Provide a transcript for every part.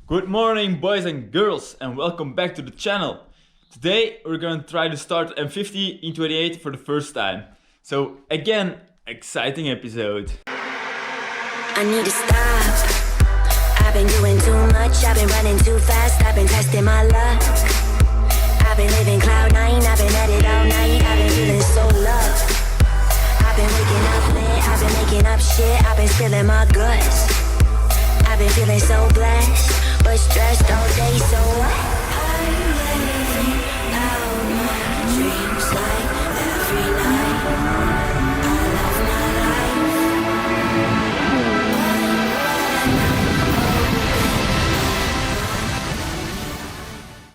Good morning, boys and girls, and welcome back to the channel. Today we're gonna try to start M50B25 for the first time. So again, exciting episode. I need to stop. I've been doing too much, I've been running too fast, I've been testing my luck. I've been living cloud nine, I've been at it all night, I've been feeling so loved. I've been waking up lit, I've been making up shit, I've been spilling my guts. I've been feeling so blessed, but stressed all day, so I'm living out my dreams like every night. I love my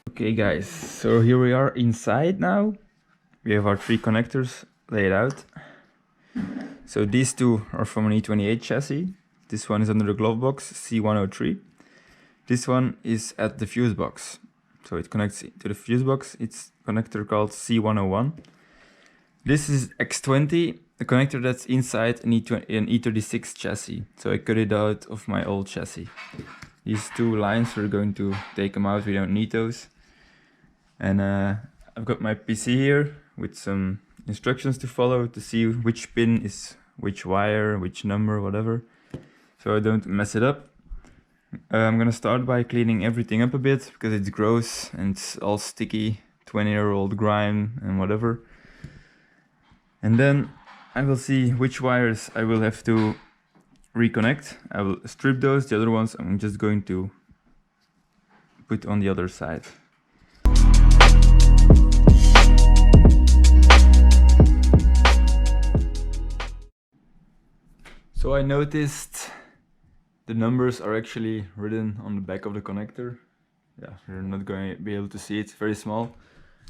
life. Okay guys, so here we are inside now. We have our three connectors laid out. So these two are from an E28 chassis. This one is under the glove box, C103. This one is at the fuse box. So it connects to the fuse box. It's a connector called C101. This is X20, the connector that's inside an E36 chassis. So I cut it out of my old chassis. These two lines, we're going to take them out, we don't need those. And I've got my PC here with some instructions to follow to see which pin is which wire, which number, whatever. So I don't mess it up. I'm gonna start by cleaning everything up a bit because it's gross and it's all sticky, 20-year-old grime and whatever. And then I will see which wires I will have to reconnect. I will strip those, the other ones I'm just going to put on the other side. So I noticed the numbers are actually written on the back of the connector. Yeah, you're not going to be able to see it, very small.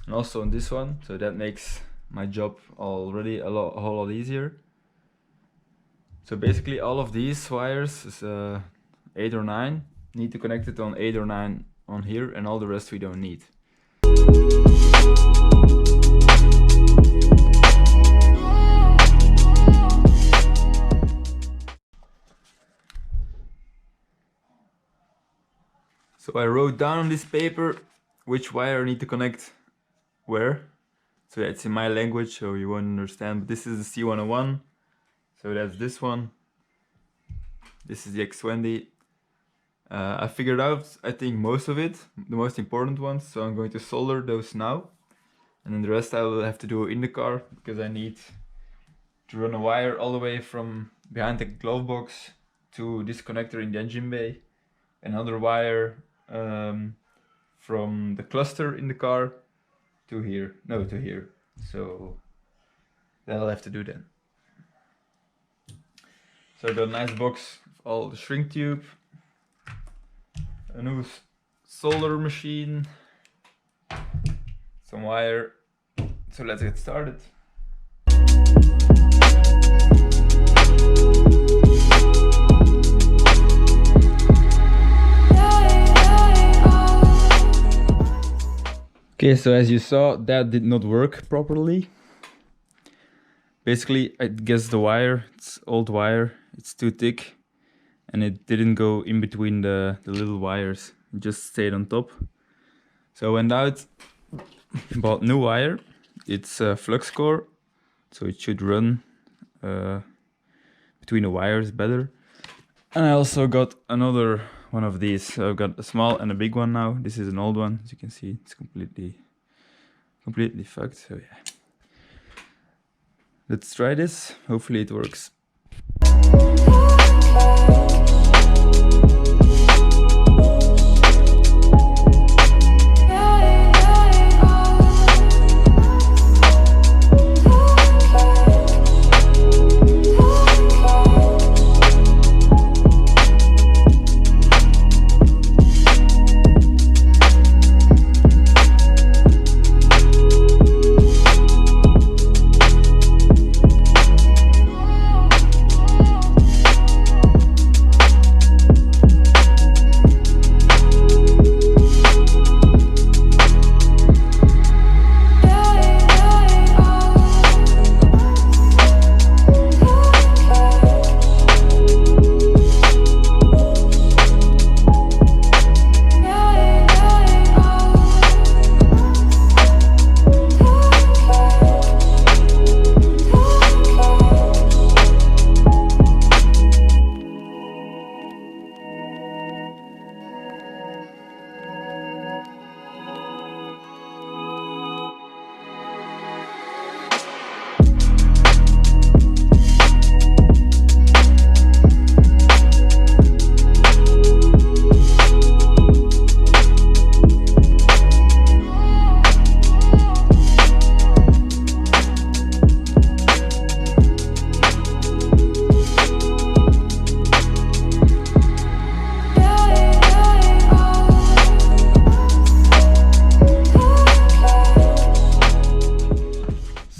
And also on this one, so that makes my job already a whole lot easier. So basically all of these wires, is 8 or 9, need to connect it on 8 or 9 on here, and all the rest we don't need. So I wrote down on this paper which wire I need to connect where. So that's in my language, so you won't understand. But this is the C101. So that's this one. This is the X20. I figured out, I think, most of it, the most important ones. So I'm going to solder those now. And then the rest I will have to do in the car, because I need to run a wire all the way from behind the glove box to this connector in the engine bay. Another wire from the cluster in the car to here, to here. So that I'll have to do then. So I got a nice box of all the shrink tube, a new solder machine, some wire. So let's get started. Okay, so as you saw, that did not work properly. Basically, I guess the wire, it's old wire, it's too thick, and it didn't go in between the little wires, it just stayed on top. So I went out, bought new wire. It's a flux core, so it should run between the wires better. And I also got another one of these. So I've got a small and a big one now. This is an old one, as you can see. It's completely fucked. So yeah, let's try this. Hopefully it works.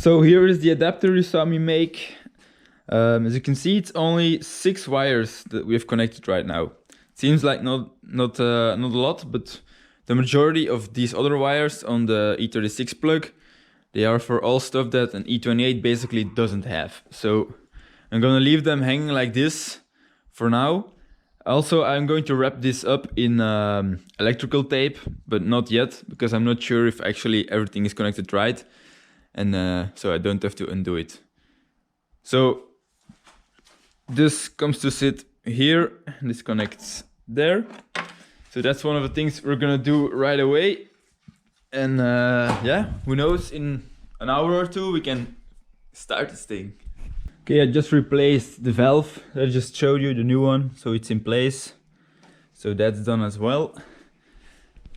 So here is the adapter you saw me make. As you can see, it's only 6 wires that we have connected right now. Seems like not a lot, but the majority of these other wires on the E36 plug, they are for all stuff that an E28 basically doesn't have. So I'm gonna leave them hanging like this for now. Also, I'm going to wrap this up in electrical tape, but not yet, because I'm not sure if actually everything is connected right, and so I don't have to undo it. So this comes to sit here, and this connects there. So that's one of the things we're gonna do right away. And yeah, who knows, in an hour or two we can start this thing. Okay, I just replaced the valve that I just showed you, the new one, so it's in place. So that's done as well.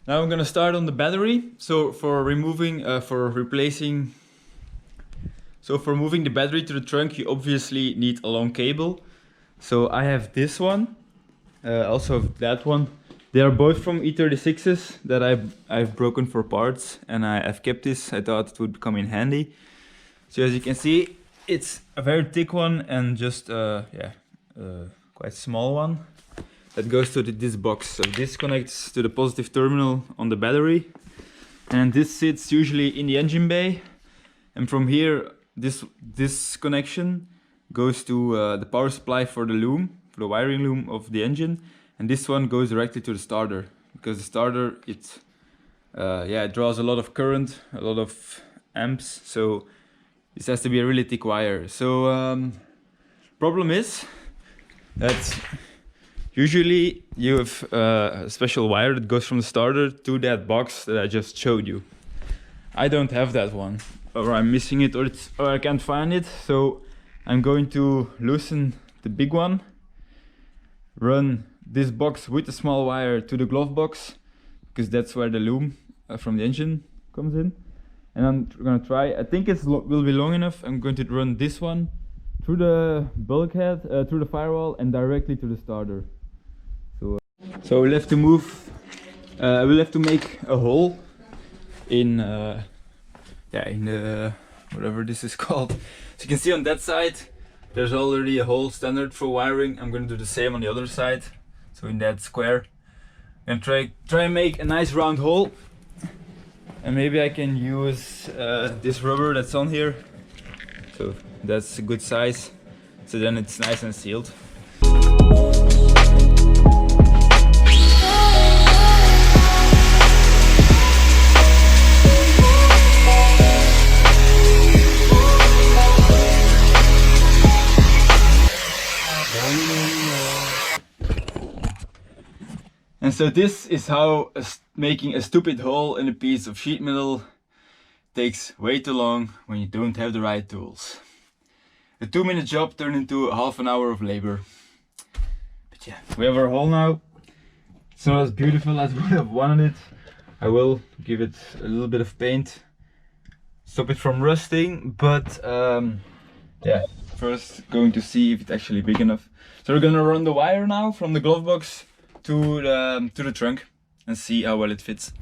Now I'm gonna start on the battery. So for moving the battery to the trunk, you obviously need a long cable. So I have this one, also that one. They are both from E36s that I've broken for parts, and I've kept this. I thought it would come in handy. So as you can see, it's a very thick one and just quite small one that goes to this box. So this connects to the positive terminal on the battery, and this sits usually in the engine bay. And from here, this connection goes to the power supply for the loom, for the wiring loom of the engine, and this one goes directly to the starter, because the starter it draws a lot of current, a lot of amps. So this has to be a really thick wire. So problem is that usually you have a special wire that goes from the starter to that box that I just showed you. I don't have that one, or I'm missing it, or I can't find it. So I'm going to loosen the big one, run this box with the small wire to the glove box, because that's where the loom from the engine comes in. And I'm gonna try, I think it will be long enough. I'm going to run this one through the bulkhead, through the firewall, and directly to the starter. So we'll have to we'll have to make a hole in the whatever this is called. So you can see on that side, there's already a hole standard for wiring. I'm gonna do the same on the other side. So in that square, I'm gonna try and make a nice round hole. And maybe I can use this rubber that's on here. So that's a good size. So then it's nice and sealed. And so this is how making a stupid hole in a piece of sheet metal takes way too long when you don't have the right tools. A 2-minute job turned into half an hour of labor. But yeah, we have our hole now. It's not as beautiful as we would have wanted it. I will give it a little bit of paint, stop it from rusting, but yeah, first going to see if it's actually big enough. So we're gonna run the wire now from the glove box to the trunk and see how well it fits.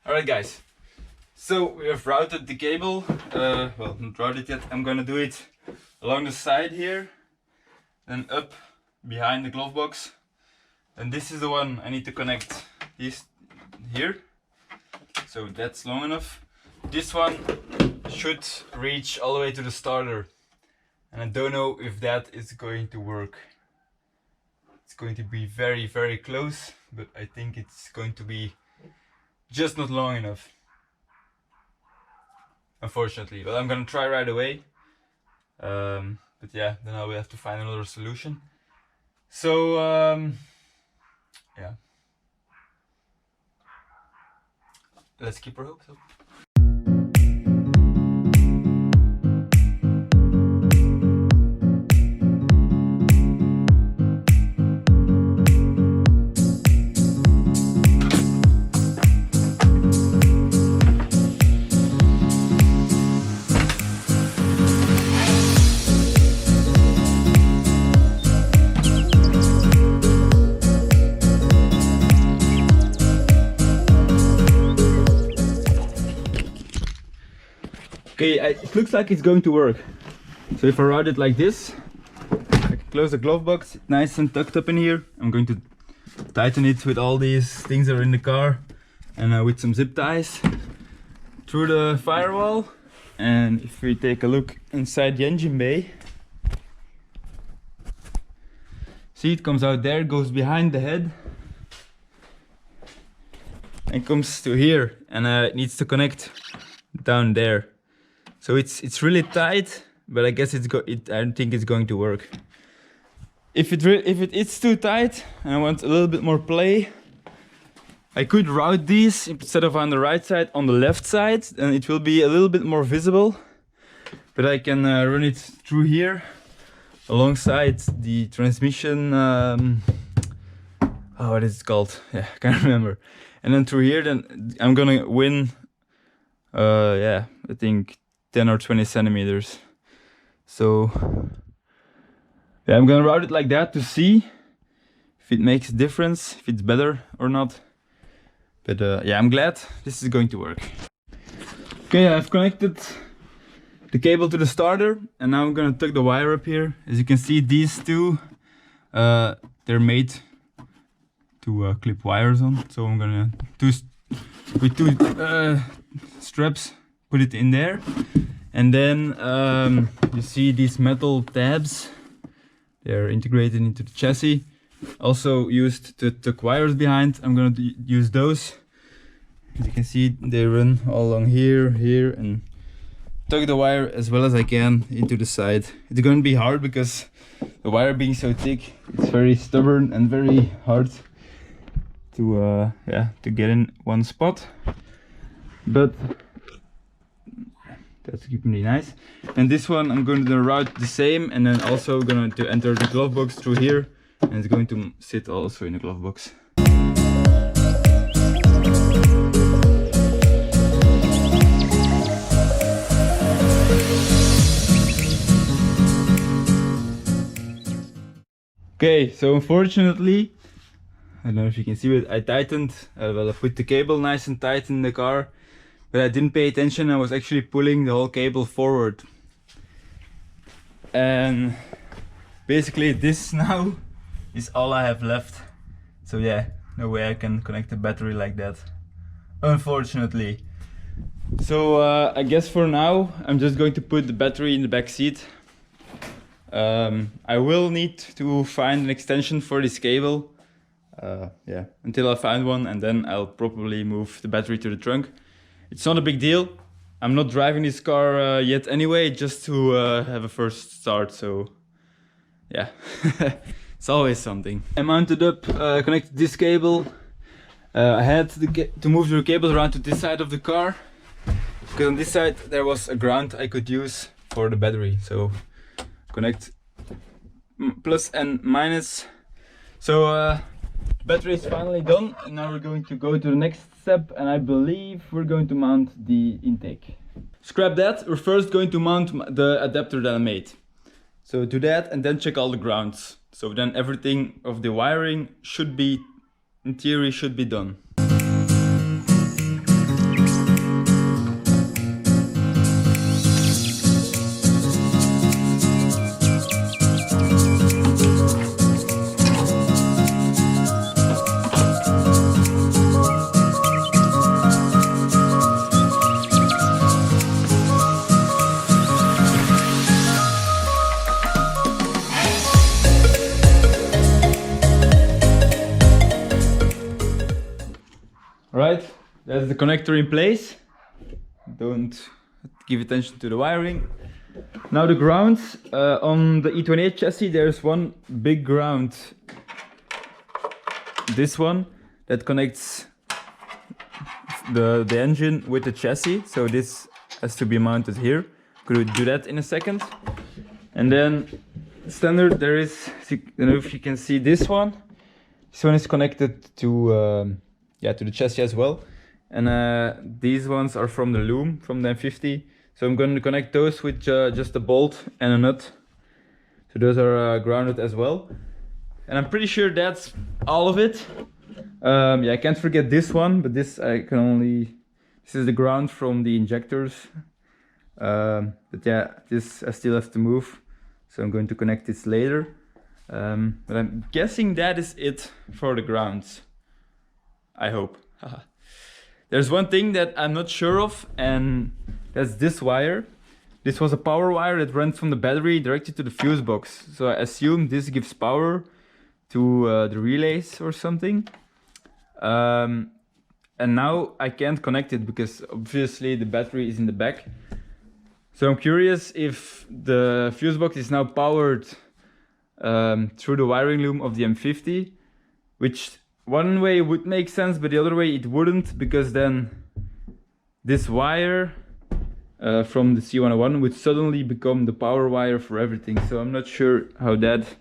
Alright guys, so we have routed the cable, well, not routed yet. I'm gonna do it along the side here and up behind the glove box, and this is the one I need to connect this here, so that's long enough. This one should reach all the way to the starter, and I don't know if that is going to work. It's going to be very, very close, but I think it's going to be just not long enough, unfortunately. But I'm gonna try right away. But yeah, then I will have to find another solution. So yeah, let's keep our hopes up. Okay, it looks like it's going to work. So if I route it like this, I can close the glove box, it's nice and tucked up in here. I'm going to tighten it with all these things that are in the car and with some zip ties through the firewall. And if we take a look inside the engine bay, see, it comes out there, goes behind the head and comes to here, and it needs to connect down there. So it's really tight, but I guess I don't think it's going to work. If it is too tight and I want a little bit more play, I could route these instead of on the right side, on the left side, and it will be a little bit more visible. But I can run it through here alongside the transmission. What is it called? Yeah, I can't remember. And then through here, then I'm gonna win. Yeah, I think 10 or 20 centimeters. So yeah, I'm gonna route it like that to see if it makes a difference, if it's better or not. But yeah, I'm glad this is going to work. Okay, I've connected the cable to the starter, and now I'm gonna tuck the wire up here. As you can see, these two, they're made to clip wires on. So I'm gonna with two straps, put it in there. And then you see these metal tabs, they're integrated into the chassis, also used to tuck wires behind. I'm going to use those. As you can see, they run all along here, and tuck the wire as well as I can into the side. It's going to be hard because the wire being so thick, it's very stubborn and very hard to get in one spot. But that's really nice. And this one I'm going to route the same, and then also going to enter the glove box through here, and it's going to sit also in the glove box. Okay, so unfortunately, I don't know if you can see it, I tightened, well, I put the cable nice and tight in the car, but I didn't pay attention. I was actually pulling the whole cable forward. And basically this now is all I have left. So yeah, no way I can connect the battery like that, unfortunately. So I guess for now I'm just going to put the battery in the back seat. I will need to find an extension for this cable. Yeah, until I find one, and then I'll probably move the battery to the trunk. It's not a big deal. I'm not driving this car yet anyway, just to have a first start, so yeah. It's always something. I mounted up, connected this cable. I had to move the cables around to this side of the car, because on this side there was a ground I could use for the battery. So connect plus and minus. So battery is finally done, and now we're going to go to the next step, and I believe we're going to mount the intake. Scrap that, we're first going to mount the adapter that I made. So do that and then check all the grounds. So then everything of the wiring should be, in theory, should be done. that's the connector in place. Don't give attention to the wiring. Now the grounds. On the E28 chassis there's one big ground. This one that connects the engine with the chassis. So this has to be mounted here. Could do that in a second. And then standard there is, I don't know if you can see this one. This one is connected to to the chassis as well. And these ones are from the loom, from the M50. So I'm going to connect those with just a bolt and a nut. So those are grounded as well. And I'm pretty sure that's all of it. I can't forget this one, but this this is the ground from the injectors. But yeah, this I still have to move. So I'm going to connect this later. But I'm guessing that is it for the grounds. I hope. There's one thing that I'm not sure of, and that's this wire. This was a power wire that runs from the battery directly to the fuse box. So I assume this gives power to the relays or something. And now I can't connect it because obviously the battery is in the back. So I'm curious if the fuse box is now powered through the wiring loom of the M50, which one way would make sense, but the other way it wouldn't, because then this wire from the C101 would suddenly become the power wire for everything. So I'm not sure how that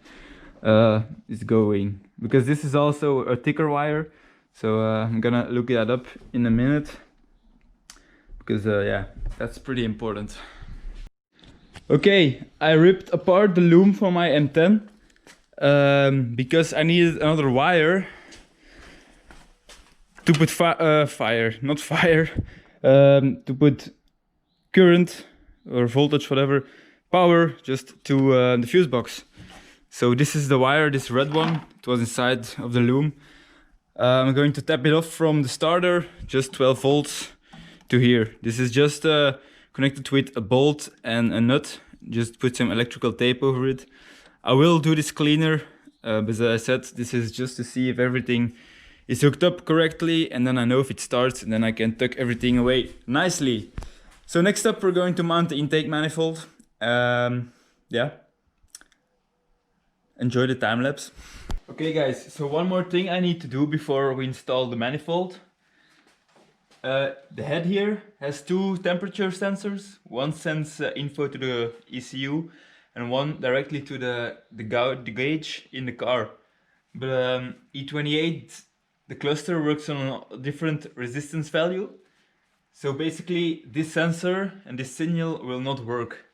is going, because this is also a thicker wire. So I'm gonna look that up in a minute, because yeah, that's pretty important. Okay, I ripped apart the loom for my M10 because I needed another wire to put to put current or voltage, whatever, power just to the fuse box. So this is the wire, this red one. It was inside of the loom. I'm going to tap it off from the starter, just 12 volts to here. This is just connected with a bolt and a nut. Just put some electrical tape over it. I will do this cleaner, but as I said, this is just to see if everything is hooked up correctly, and then I know if it starts, and then I can tuck everything away nicely. So next up, we're going to mount the intake manifold. Yeah. Enjoy the time lapse. Okay guys, so one more thing I need to do before we install the manifold. The head here has two temperature sensors. One sends info to the ECU and one directly to the gauge in the car. But E28, the cluster works on a different resistance value. So basically this sensor and this signal will not work.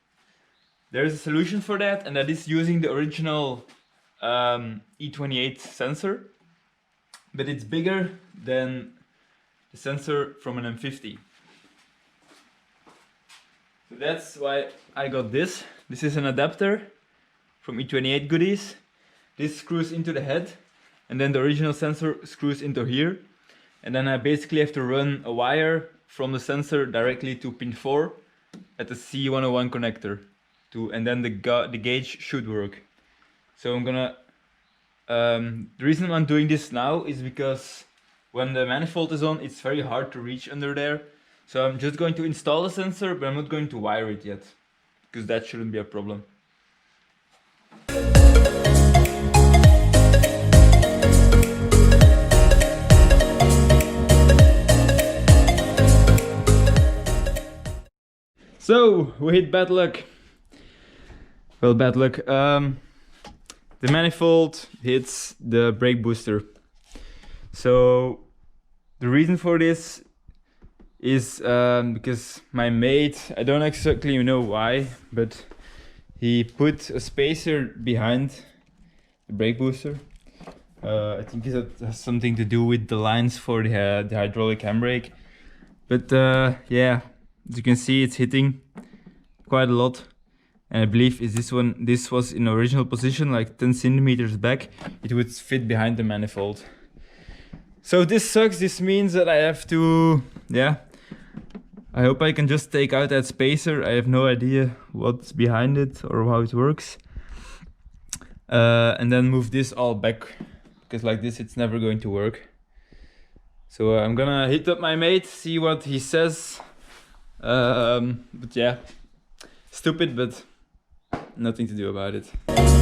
There is a solution for that, and that is using the original E28 sensor, but it's bigger than the sensor from an M50. So that's why I got this. This is an adapter from E28 goodies. This screws into the head, and then the original sensor screws into here. And then I basically have to run a wire from the sensor directly to pin 4 at the C101 connector. And then the gauge should work. So I'm gonna... the reason I'm doing this now is because when the manifold is on, it's very hard to reach under there. So I'm just going to install the sensor, but I'm not going to wire it yet, because that shouldn't be a problem. So we hit bad luck. Well, bad luck. The manifold hits the brake booster. So the reason for this is because my mate, I don't exactly know why, but he put a spacer behind the brake booster. I think it has something to do with the lines for the hydraulic handbrake. But yeah, as you can see, it's hitting quite a lot. And I believe this was in original position, like 10 centimeters back, it would fit behind the manifold. So this sucks. This means that I have to, yeah, I hope I can just take out that spacer. I have no idea what's behind it or how it works. And then move this all back, because like this it's never going to work. So I'm gonna hit up my mate, see what he says. But yeah, stupid, but nothing to do about it.